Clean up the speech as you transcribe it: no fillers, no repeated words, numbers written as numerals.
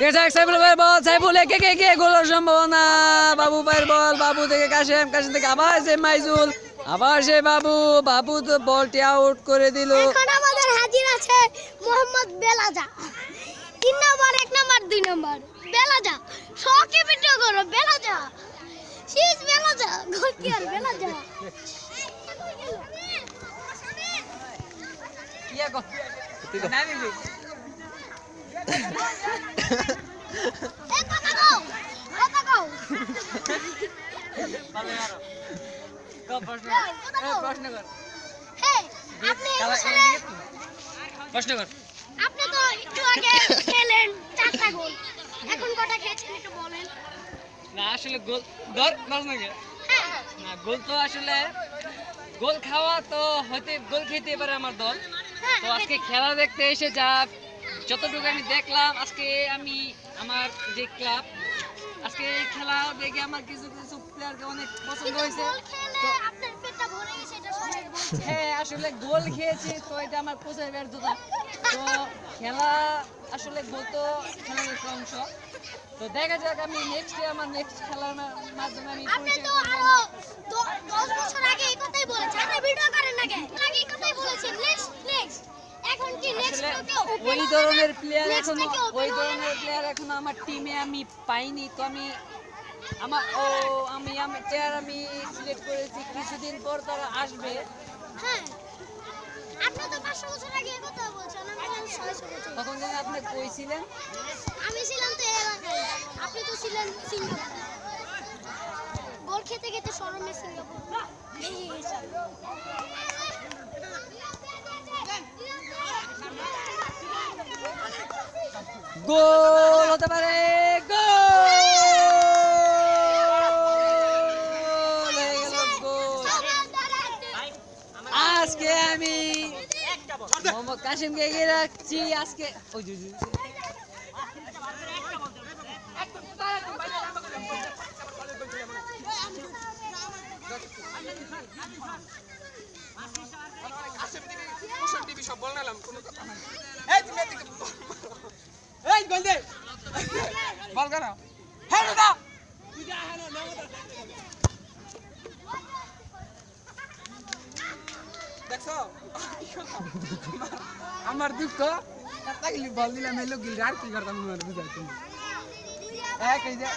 সাইফুল একে গোলের সম্ভাবনা। বাবু ভাইয়ের বল, বাবু থেকে কাশেম, কাশেম থেকে আবার সে মাইজুল, আবার সে বাবু, বাবু তো বলটি আউট করে দিল। এখন আমাদের হাজির আছে মোহাম্মদ বেলাজা। 3 নম্বর, 1 নম্বর, 2 নম্বর বেলাজা। শোকে ভিডিও করো বেলাজা। শীষ বেলাজা, গোলকিপার বেলাজা। কিয়া গো নামি রে এ কথা কও, কথা কও। ভালো यार কো প্রশ্ন প্রশ্ন কর। হে আপনি প্রশ্ন কর। আপনি তো একটু আগে খেলেন 4টা গোল, এখন কটা খেয়েছেন একটু বলেন। না আসলে গোল ধর না কে না, গোল তো আসলে গোল খাওয়া তো হতে গোল খেতে পারে আমার দল। তো আজকে খেলা দেখতে এসে যা যতটুকু আমি দেখলাম, আজকে আমি আমার যে ক্লাব আজকে এই খেলা দেখে আমার কিছু কিছু প্লেয়ারকে অনেক পছন্দ হয়েছে। তো আপনার পেটটা ভরে গেছে এটা সবাই বলছে। হ্যাঁ আসলে গোল খেয়েছি, তো এটা আমার কোচের ব্যর্থতা। তো খেলা আসলে গোল তো খেলার একটা অংশ। তো দেখা যাক আমি আমার নেক্সট খেলার মাধ্যমে আমি আপনি পরিচয় তো করবো। আরো 10 বছর আগে এই কথাই বলেছেন। আপনি ভিডিও করেন না কেন? আগে এই কথাই বলেছেন। নেক্সট এখন কি নেক্সট আসলে ওকে ওই ধরনের প্লেয়ার Next এখনো থেকে open ওই হবে ধরনের নাকি? প্লেয়ার এখনো আমার টিমে আমি পাইনি। তো আমি আমার আমি প্লেয়ার আমি সিলেক্ট করেছি, কিছুদিন পর তারা আসবে। হ্যাঁ, আপনি তো 500 বছর আগে এই কথা বলছেন। আমি তো 600 বছর। তখন যেন আপনি কইছিলেন আমি ছিলাম তো এই এলাকায়। আপনি তো ছিলেন সিঙ্গাপুর। গোল খেতে খেতে শরমে সিঙ্গাপুর ভেঙে গেছে। গোল হতে পারে, গোল হয়ে গেল, গোল। আজকে আমি মোহাম্মদ কাশিমকে এগিয়ে রাখছি আজকে। ওই জি, জি, জি। বল করো। হ্যাঁ দাদা দেখছো আমার দুঃখ বল দিলাম, এলো গিল আর কি করতাম বুঝাইছি। এক এই যে